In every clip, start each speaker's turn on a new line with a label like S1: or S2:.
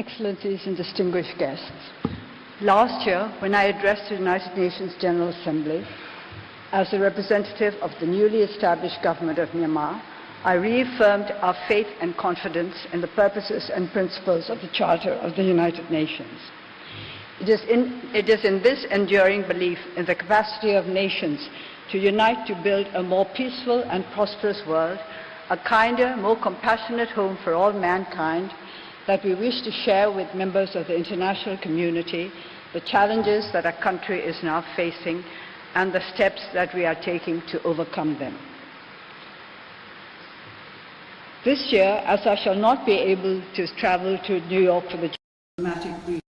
S1: Excellencies and distinguished guests. Last year, when I addressed the United Nations General Assembly as a representative of the newly established government of Myanmar, I reaffirmed our faith and confidence in the purposes and principles of the Charter of the United Nations. It is in this enduring belief in the capacity of nations to unite to build a more peaceful and prosperous world, a kinder, more compassionate home for all mankind, that we wish to share with members of the international community the challenges that our country is now facing and the steps that we are taking to overcome them. This year, as I shall not be able to travel to New York for the diplomatic briefing,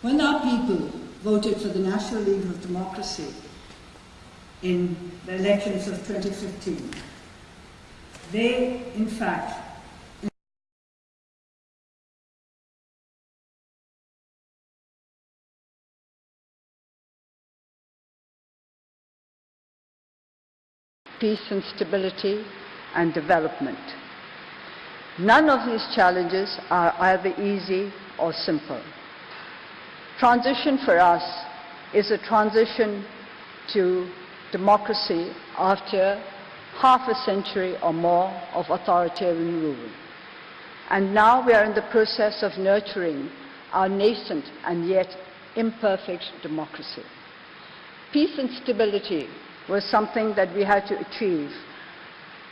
S1: when our people voted for the National League of Democracy in the elections of 2015, they, in fact, peace and stability and development. None of these challenges are either easy or simple. Transition for us is a transition to democracy after half a century or more of authoritarian rule. And now we are in the process of nurturing our nascent and yet imperfect democracy. Peace and stability was something that we had to achieve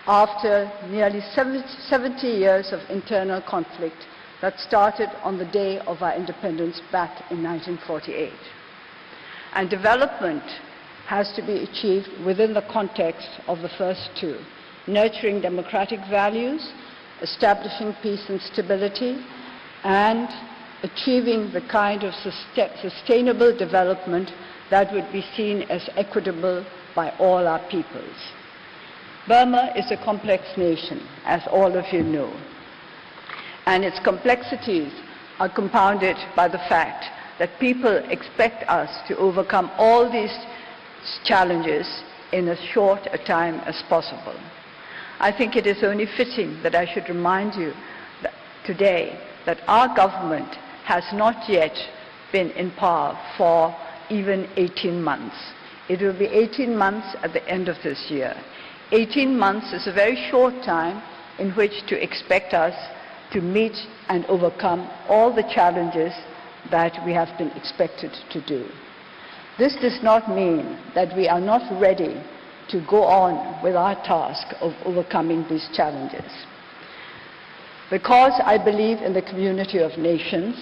S1: after nearly 70 years of internal conflict that started on the day of our independence back in 1948. And development has to be achieved within the context of the first two: nurturing democratic values, establishing peace and stability, and achieving the kind of sustainable development that would be seen as equitable by all our peoples. Burma is a complex nation, as all of you know, and its complexities are compounded by the fact that people expect us to overcome all these challenges in as short a time as possible. I think it is only fitting that I should remind you that today that our government has not yet been in power for even 18 months. It will be 18 months at the end of this year. 18 months is a very short time in which to expect us to meet and overcome all the challenges that we have been expected to do. This does not mean that we are not ready to go on with our task of overcoming these challenges. Because I believe in the community of nations,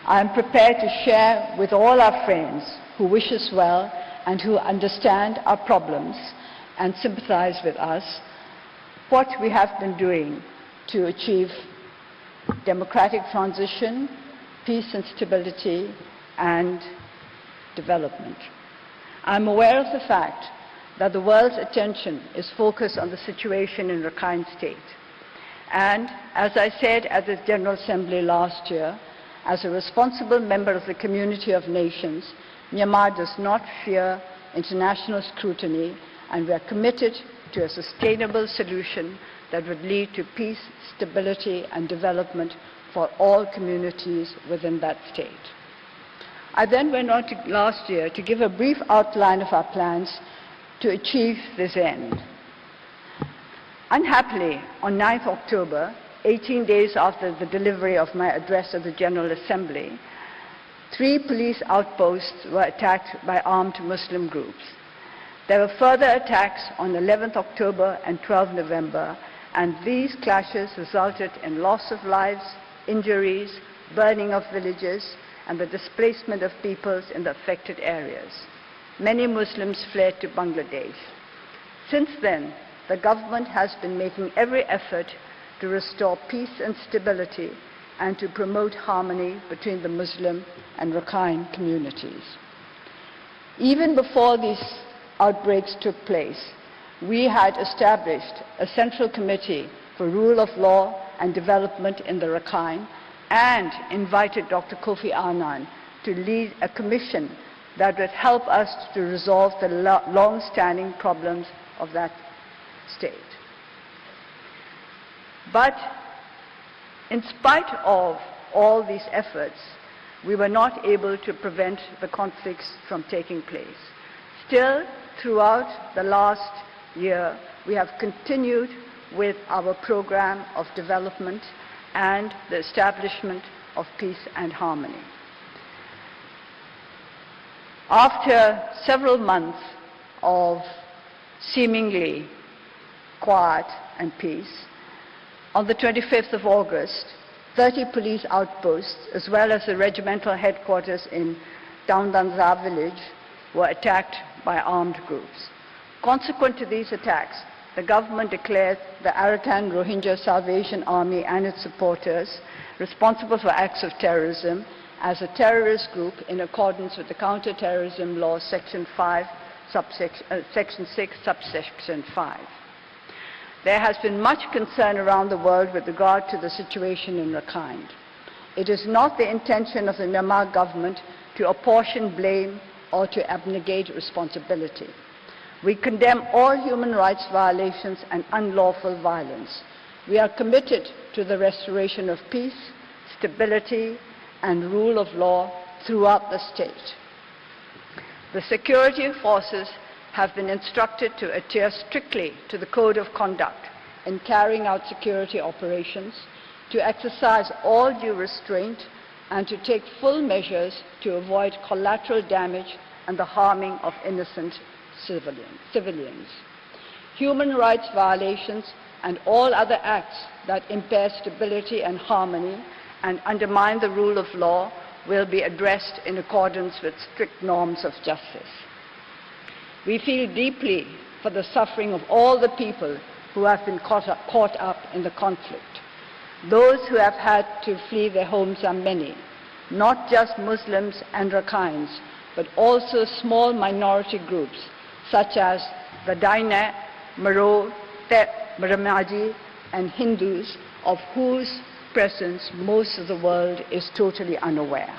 S1: I am prepared to share with all our friends who wish us well and who understand our problems and sympathize with us what we have been doing to achieve democratic transition, peace and stability, and development. I'm aware of the fact that the world's attention is focused on the situation in Rakhine State. And as I said at the General Assembly last year, as a responsible member of the community of nations, Myanmar does not fear international scrutiny, and we are committed to a sustainable solution that would lead to peace, stability, and development for all communities within that state. I then went on last year to give a brief outline of our plans to achieve this end. Unhappily, on 9th October, 18 days after the delivery of my address at the General Assembly, 3 police outposts were attacked by armed Muslim groups. There were further attacks on 11th October and 12th November, and these clashes resulted in loss of lives, injuries, burning of villages, and the displacement of peoples in the affected areas. Many Muslims fled to Bangladesh. Since then, the government has been making every effort to restore peace and stability and to promote harmony between the Muslim and Rakhine communities. Even before these outbreaks took place, we had established a central committee for rule of law and development in the Rakhine and invited Dr. Kofi Annan to lead a commission that would help us to resolve the long-standing problems of that state. But In spite of all these efforts, we were not able to prevent the conflicts from taking place. Still, throughout the last year, we have continued with our program of development and the establishment of peace and harmony. After several months of seemingly quiet and peace, on the 25th of August, 30 police outposts, as well as the regimental headquarters in Downdanza village, were attacked by armed groups. Consequent to these attacks, the government declared the Arakan Rohingya Salvation Army and its supporters responsible for acts of terrorism as a terrorist group in accordance with the Counter-Terrorism Law, Section 6, Subsection 5. There has been much concern around the world with regard to the situation in Rakhine. It is not the intention of the Myanmar government to apportion blame or to abnegate responsibility. We condemn all human rights violations and unlawful violence. We are committed to the restoration of peace, stability, and rule of law throughout the state. The security forces have been instructed to adhere strictly to the code of conduct in carrying out security operations, to exercise all due restraint, and to take full measures to avoid collateral damage and the harming of innocent civilians. Human rights violations and all other acts that impair stability and harmony and undermine the rule of law will be addressed in accordance with strict norms of justice. We feel deeply for the suffering of all the people who have been caught up in the conflict. Those who have had to flee their homes are many, not just Muslims and Rakhines, but also small minority groups such as the Daina, Maro, Tep, Maramaji, and Hindus, of whose presence most of the world is totally unaware.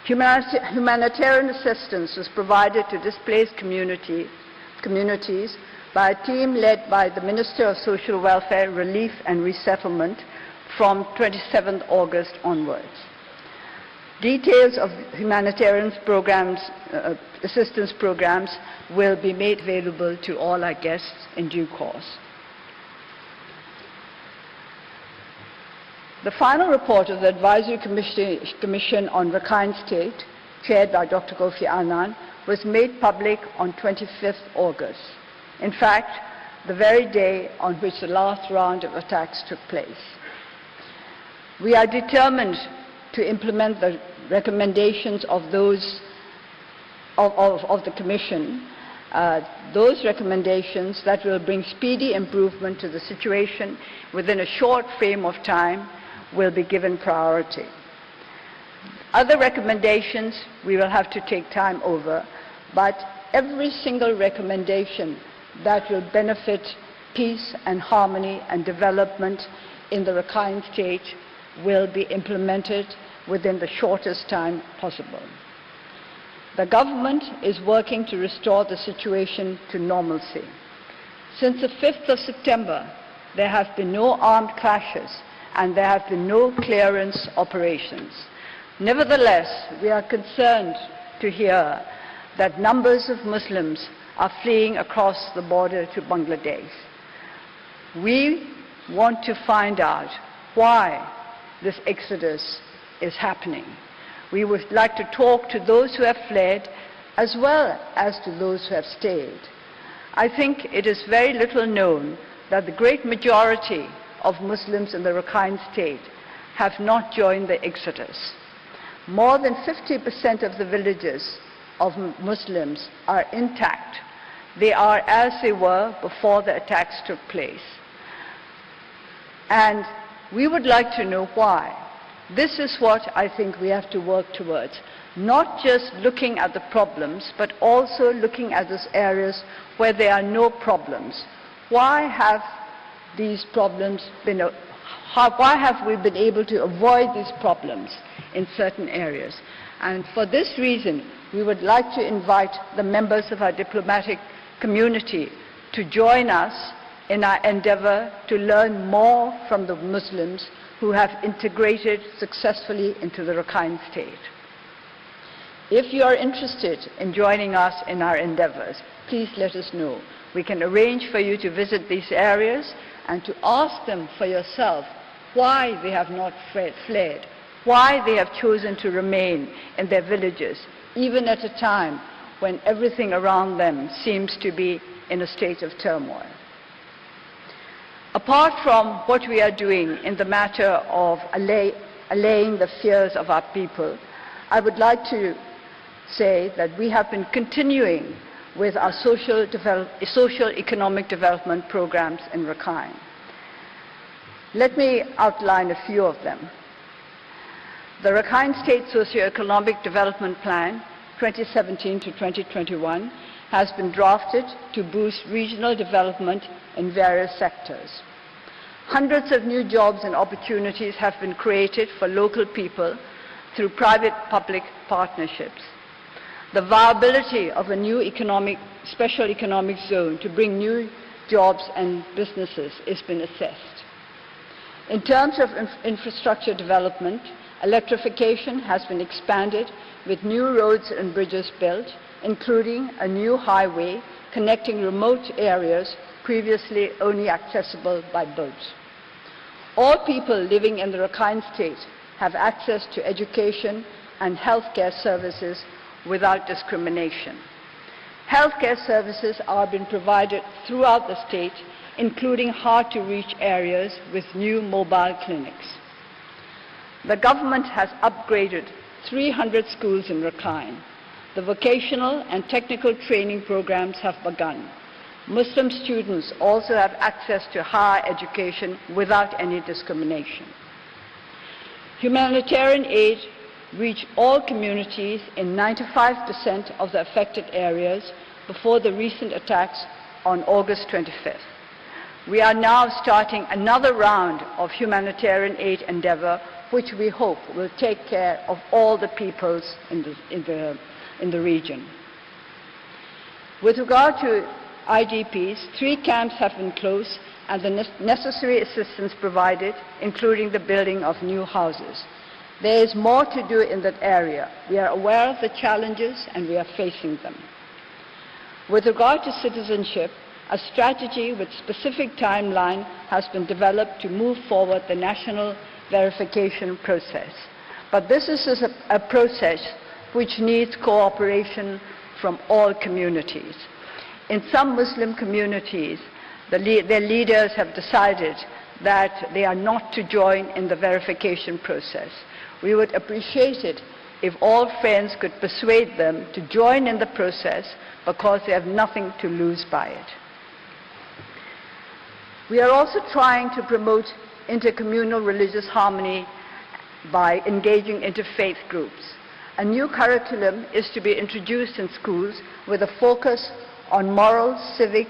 S1: Humanitarian assistance was provided to displaced communities by a team led by the Minister of Social Welfare, Relief and Resettlement from 27th August onwards. Details of humanitarian programs, assistance programs will be made available to all our guests in due course. The final report of the Advisory Commission on Rakhine State, chaired by Dr. Kofi Annan, was made public on 25th August. In fact, the very day on which the last round of attacks took place. We are determined to implement the recommendations of those of the Commission, those recommendations that will bring speedy improvement to the situation within a short frame of time will be given priority. Other recommendations we will have to take time over, but every single recommendation that will benefit peace and harmony and development in the Rakhine State will be implemented within the shortest time possible. The government is working to restore the situation to normalcy. Since the 5th of September, there have been no armed clashes and there have been no clearance operations. Nevertheless, we are concerned to hear that numbers of Muslims are fleeing across the border to Bangladesh. We want to find out why this exodus is happening. We would like to talk to those who have fled as well as to those who have stayed. I think it is very little known that the great majority of Muslims in the Rakhine State have not joined the exodus. More than 50% of the villages of Muslims are intact. They are as they were before the attacks took place. And we would like to know why. This is what I think we have to work towards. Not just looking at the problems, but also looking at those areas where there are no problems. Why have these problems been, why have we been able to avoid these problems in certain areas? And for this reason, we would like to invite the members of our diplomatic community to join us in our endeavor to learn more from the Muslims who have integrated successfully into the Rakhine State. If you are interested in joining us in our endeavors, please let us know. We can arrange for you to visit these areas and to ask them for yourself why they have not fled, why they have chosen to remain in their villages, even at a time when everything around them seems to be in a state of turmoil. Apart from what we are doing in the matter of allaying the fears of our people, I would like to say that we have been continuing with our socio-economic development programs in Rakhine. Let me outline a few of them. The Rakhine State Socio-Economic Development Plan 2017 to 2021 has been drafted to boost regional development in various sectors. Hundreds of new jobs and opportunities have been created for local people through private-public partnerships. The viability of a new special economic zone to bring new jobs and businesses has been assessed. In terms of infrastructure development, electrification has been expanded with new roads and bridges built, including a new highway connecting remote areas previously only accessible by boat. All people living in the Rakhine State have access to education and healthcare services without discrimination. Healthcare services are being provided throughout the state, including hard-to-reach areas with new mobile clinics. The government has upgraded 300 schools in Rakhine. The vocational and technical training programs have begun. Muslim students also have access to higher education without any discrimination. Humanitarian aid reached all communities in 95% of the affected areas before the recent attacks on August 25th. We are now starting another round of humanitarian aid endeavor, which we hope will take care of all the peoples in the region. With regard to IDPs, 3 camps have been closed and the necessary assistance provided, including the building of new houses. There is more to do in that area. We are aware of the challenges and we are facing them. With regard to citizenship, a strategy with specific timeline has been developed to move forward the national verification process. But this is a process which needs cooperation from all communities. In some Muslim communities, their leaders have decided that they are not to join in the verification process. We would appreciate it if all friends could persuade them to join in the process because they have nothing to lose by it. We are also trying to promote intercommunal religious harmony by engaging interfaith groups. A new curriculum is to be introduced in schools with a focus on moral, civic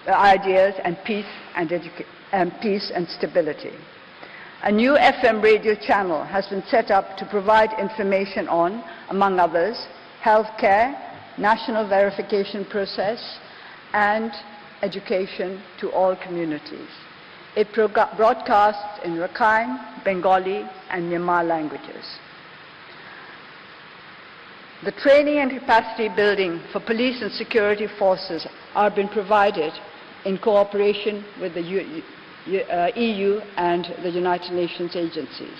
S1: ideas and peace and stability. A new FM radio channel has been set up to provide information on, among others, healthcare, national verification process, and education to all communities. It broadcasts in Rakhine, Bengali, and Myanmar languages. The training and capacity building for police and security forces are being provided in cooperation with the EU and the United Nations agencies.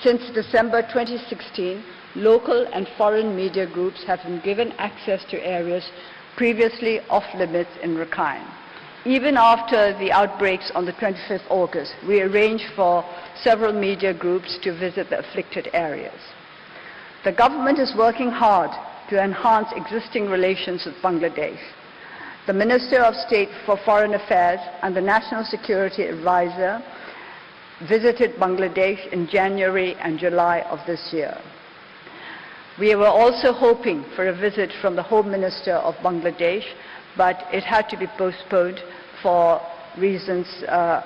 S1: Since December 2016, local and foreign media groups have been given access to areas previously off limits in Rakhine. Even after the outbreaks on the 25th August, we arranged for several media groups to visit the afflicted areas. The government is working hard to enhance existing relations with Bangladesh. The Minister of State for Foreign Affairs and the National Security Advisor visited Bangladesh in January and July of this year. We were also hoping for a visit from the Home Minister of Bangladesh, but it had to be postponed for reasons I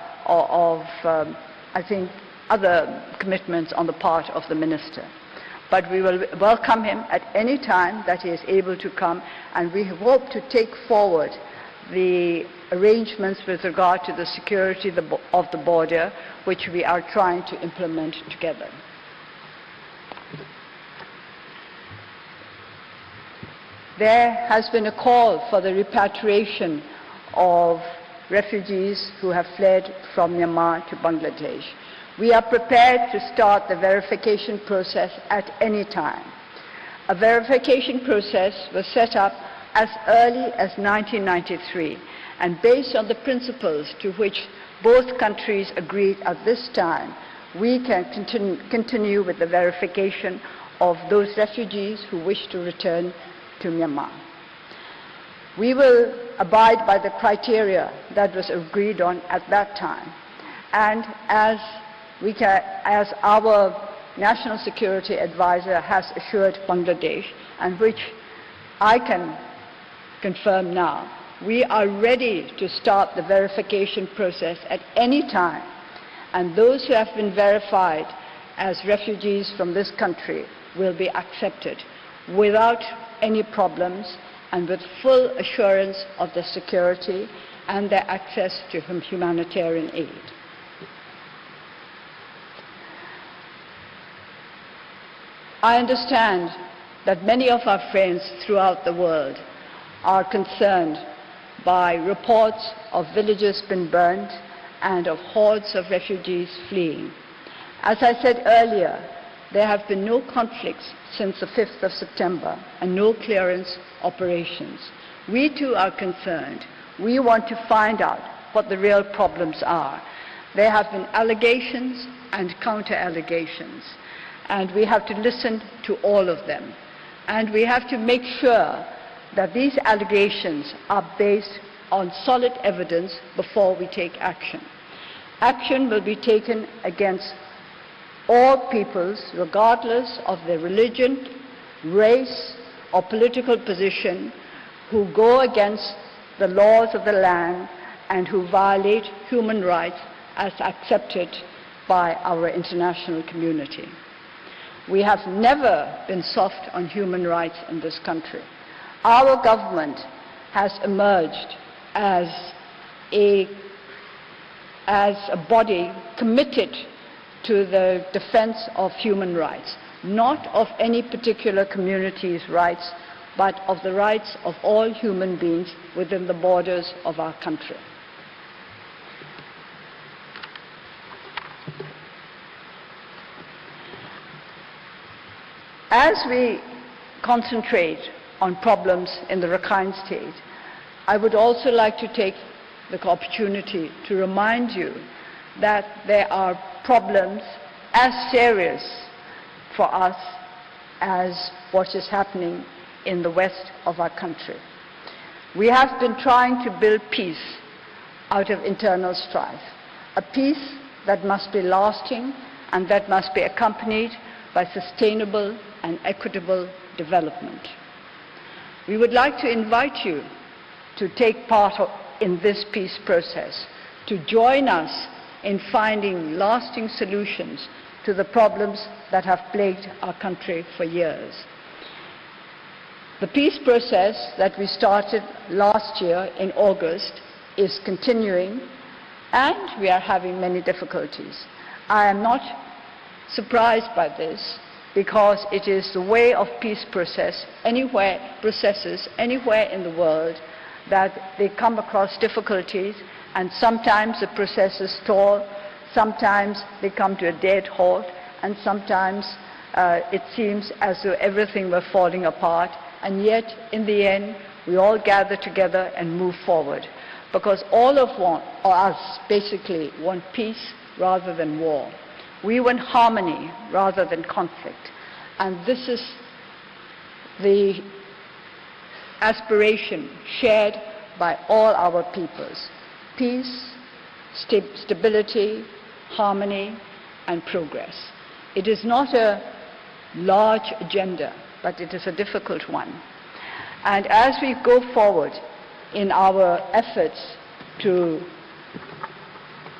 S1: think, other commitments on the part of the Minister. But we will welcome him at any time that he is able to come, and we hope to take forward the arrangements with regard to the security of the border, which we are trying to implement together. There has been a call for the repatriation of refugees who have fled from Myanmar to Bangladesh. We are prepared to start the verification process at any time. A verification process was set up as early as 1993, and based on the principles to which both countries agreed at this time, we can continue with the verification of those refugees who wish to return to Myanmar. We will abide by the criteria that was agreed on at that time, and as our National Security Advisor has assured Bangladesh, and which I can confirm now, we are ready to start the verification process at any time, and those who have been verified as refugees from this country will be accepted without any problems and with full assurance of their security and their access to humanitarian aid. I understand that many of our friends throughout the world are concerned by reports of villages being burned and of hordes of refugees fleeing. As I said earlier, there have been no conflicts since the 5th of September and no clearance operations. We too are concerned. We want to find out what the real problems are. There have been allegations and counter-allegations, and we have to listen to all of them. And we have to make sure that these allegations are based on solid evidence before we take action. Action will be taken against all peoples, regardless of their religion, race, or political position, who go against the laws of the land and who violate human rights as accepted by our international community. We have never been soft on human rights in this country. Our government has emerged as a body committed to the defense of human rights, not of any particular community's rights, but of the rights of all human beings within the borders of our country. As we concentrate on problems in the Rakhine State, I would also like to take the opportunity to remind you that there are problems as serious for us as what is happening in the west of our country. We have been trying to build peace out of internal strife, a peace that must be lasting and that must be accompanied by sustainable and equitable development. We would like to invite you to take part in this peace process, to join us in finding lasting solutions to the problems that have plagued our country for years. The peace process that we started last year in August is continuing, and we are having many difficulties. I am not surprised by this, because it is the way of peace processes anywhere in the world, that they come across difficulties, and sometimes the processes stall, sometimes they come to a dead halt, and sometimes it seems as though everything were falling apart, and yet in the end we all gather together and move forward, because all of us basically want peace rather than war. We want harmony rather than conflict, and this is the aspiration shared by all our peoples: peace, stability, harmony, and progress. It is not a large agenda, but it is a difficult one. And as we go forward in our efforts to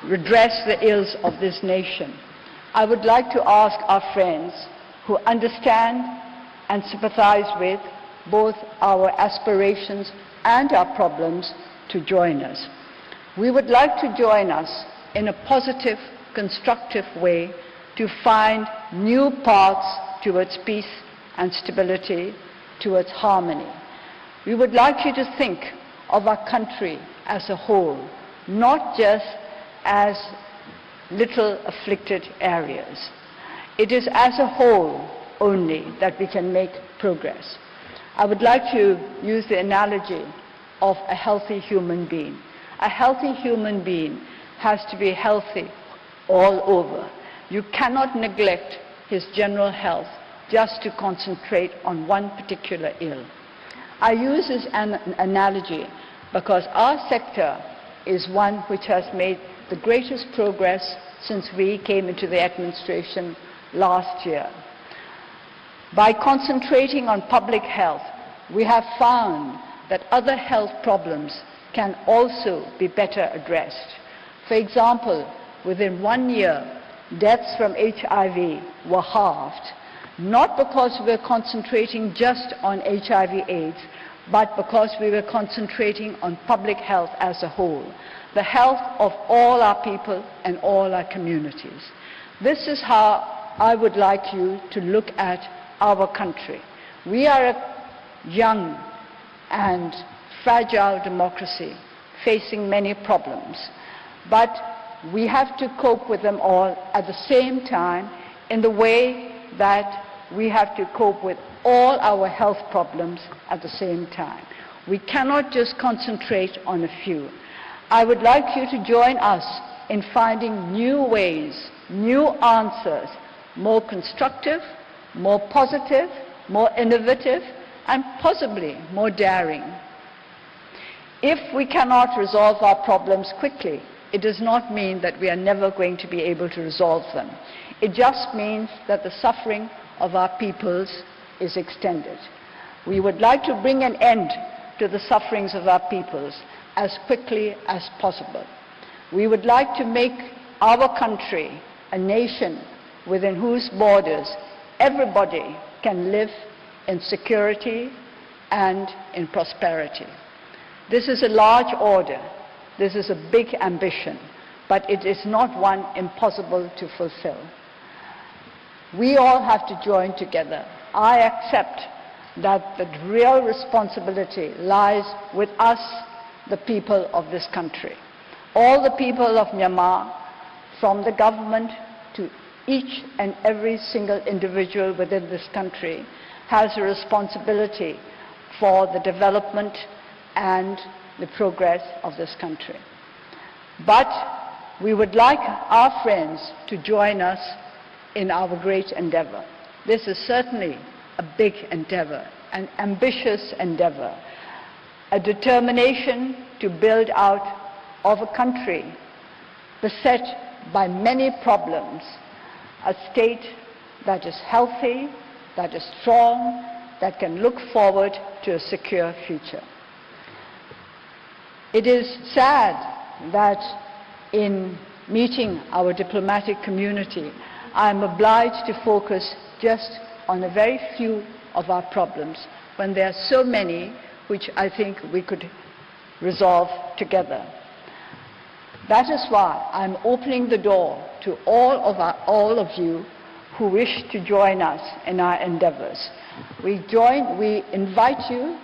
S1: redress the ills of this nation, I would like to ask our friends who understand and sympathize with both our aspirations and our problems to join us. We would like to join us in a positive, constructive way to find new paths towards peace and stability, towards harmony. We would like you to think of our country as a whole, not just as little afflicted areas. It is as a whole only that we can make progress. I would like to use the analogy of a healthy human being. A healthy human being has to be healthy all over. You cannot neglect his general health just to concentrate on one particular ill. I use this analogy because our sector is one which has made the greatest progress since we came into the administration last year. By concentrating on public health, we have found that other health problems can also be better addressed. For example, within 1 year, deaths from HIV were halved, not because we were concentrating just on HIV/AIDS, but because we were concentrating on public health as a whole, the health of all our people and all our communities. This is how I would like you to look at our country. We are a young and fragile democracy facing many problems, but we have to cope with them all at the same time in the way that we have to cope with all our health problems at the same time. We cannot just concentrate on a few. I would like you to join us in finding new ways, new answers, more constructive, more positive, more innovative, and possibly more daring. If we cannot resolve our problems quickly, it does not mean that we are never going to be able to resolve them. It just means that the suffering of our peoples is extended. We would like to bring an end to the sufferings of our peoples as quickly as possible. We would like to make our country a nation within whose borders everybody can live in security and in prosperity. This is a large order. This is a big ambition, but it is not one impossible to fulfill. We all have to join together. I accept that the real responsibility lies with us, the people of this country. All the people of Myanmar, from the government to each and every single individual within this country, has a responsibility for the development and the progress of this country. But we would like our friends to join us in our great endeavor. This is certainly a big endeavor, an ambitious endeavor, a determination to build out of a country beset by many problems, a state that is healthy, that is strong, that can look forward to a secure future. It is sad that in meeting our diplomatic community, I am obliged to focus just on a very few of our problems when there are so many which I think we could resolve together. That is why I'm opening the door to all of you who wish to join us in our endeavors. We invite you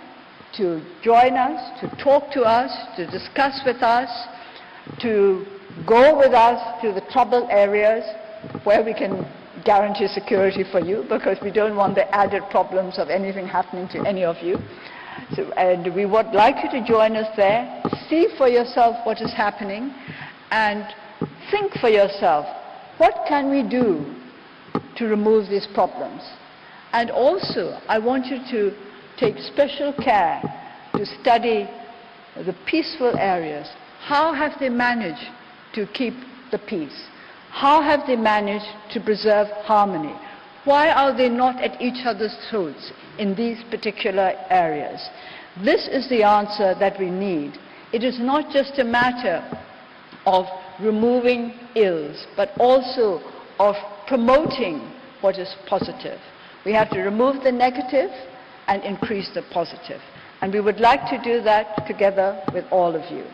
S1: to join us, to talk to us, to discuss with us, to go with us to the troubled areas where we can guarantee security for you, because we don't want the added problems of anything happening to any of you. And we would like you to join us there, see for yourself what is happening, and think for yourself, what can we do to remove these problems? And also, I want you to take special care to study the peaceful areas. How have they managed to keep the peace? How have they managed to preserve harmony? Why are they not at each other's throats in these particular areas? This is the answer that we need. It is not just a matter of removing ills, but also of promoting what is positive. We have to remove the negative and increase the positive. And we would like to do that together with all of you.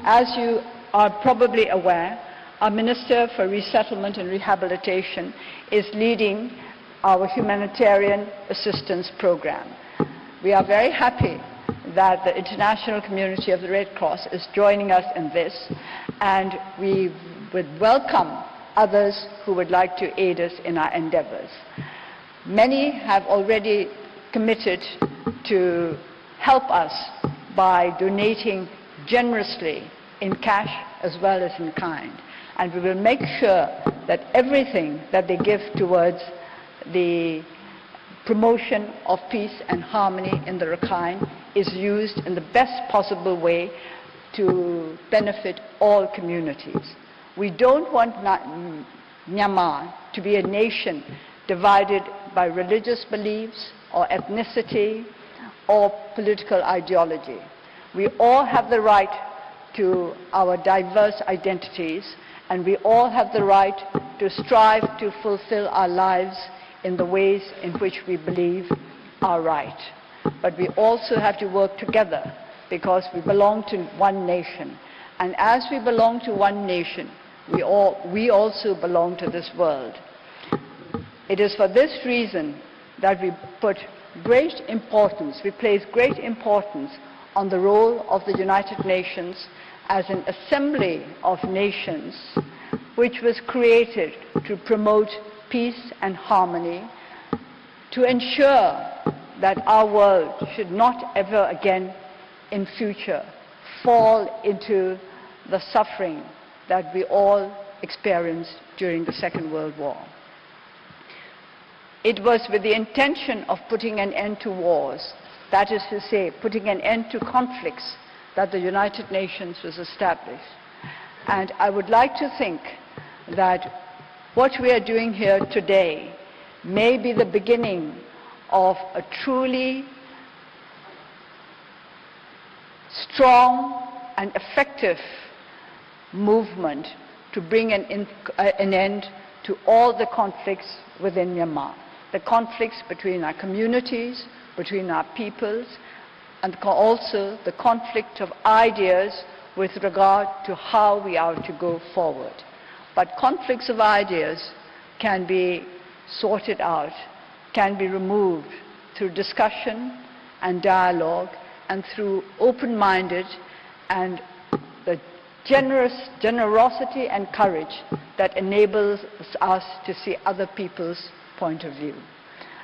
S1: As you are probably aware, our Minister for Resettlement and Rehabilitation is leading our humanitarian assistance program. We are very happy that the international community of the Red Cross is joining us in this, and we would welcome others who would like to aid us in our endeavors. Many have already committed to help us by donating generously in cash as well as in kind. And we will make sure that everything that they give towards the promotion of peace and harmony in the Rakhine is used in the best possible way to benefit all communities. We don't want Myanmar to be a nation divided by religious beliefs or ethnicity or political ideology. We all have the right to our diverse identities, and we all have the right to strive to fulfill our lives in the ways in which we believe are right. But we also have to work together because we belong to one nation. And as we belong to one nation, we also belong to this world. It is for this reason that we place great importance on the role of the United Nations as an assembly of nations which was created to promote peace and harmony, to ensure that our world should not ever again in future fall into the suffering that we all experienced during the Second World War. It was with the intention of putting an end to wars, that is to say, putting an end to conflicts, that the United Nations was established. And I would like to think that what we are doing here today may be the beginning of a truly strong and effective movement to bring an end to all the conflicts within Myanmar. The conflicts between our communities, between our peoples, and also the conflict of ideas with regard to how we are to go forward. But conflicts of ideas can be sorted out, can be removed through discussion and dialogue and through open-minded and the generosity and courage that enables us to see other people's point of view.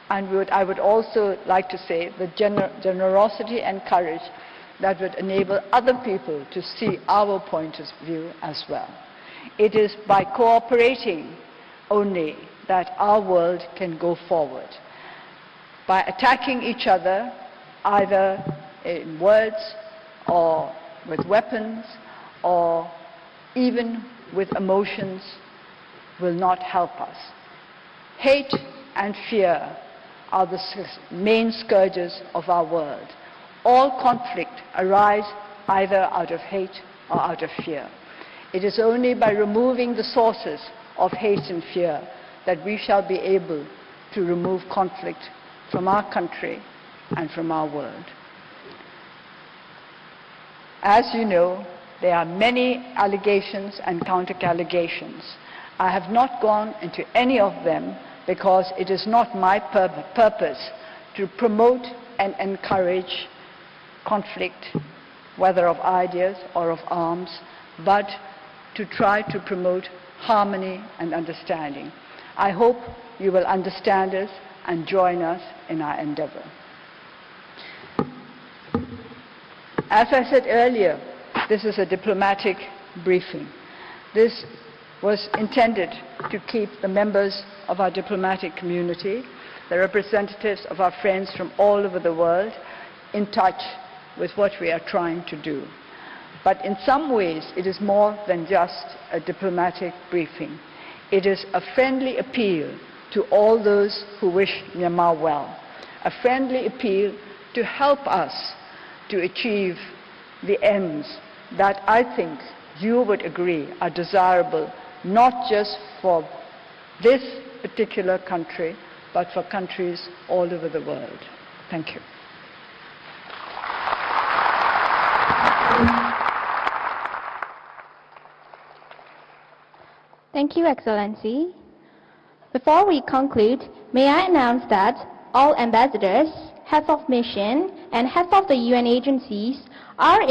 S1: And I would also like to say the generosity and courage that would enable other people to see our point of view as well. It is by cooperating only that our world can go forward. By attacking each other, either in words or with weapons or even with emotions, will not help us. Hate and fear are the main scourges of our world. All conflict arise either out of hate or out of fear. It is only by removing the sources of hate and fear that we shall be able to remove conflict from our country and from our world. As you know, there are many allegations and counter-allegations. I have not gone into any of them because it is not my purpose to promote and encourage conflict, whether of ideas or of arms, but to try to promote harmony and understanding. I hope you will understand us and join us in our endeavor. As I said earlier, this is a diplomatic briefing. This was intended to keep the members of our diplomatic community, the representatives of our friends from all over the world, in touch with what we are trying to do. But in some ways, it is more than just a diplomatic briefing. It is a friendly appeal to all those who wish Myanmar well, a friendly appeal to help us to achieve the ends that I think you would agree are desirable, not just for this particular country, but for countries all over the world. Thank you.
S2: Thank you, Excellency. Before we conclude, may I announce that all ambassadors, heads of mission, and heads of the UN agencies are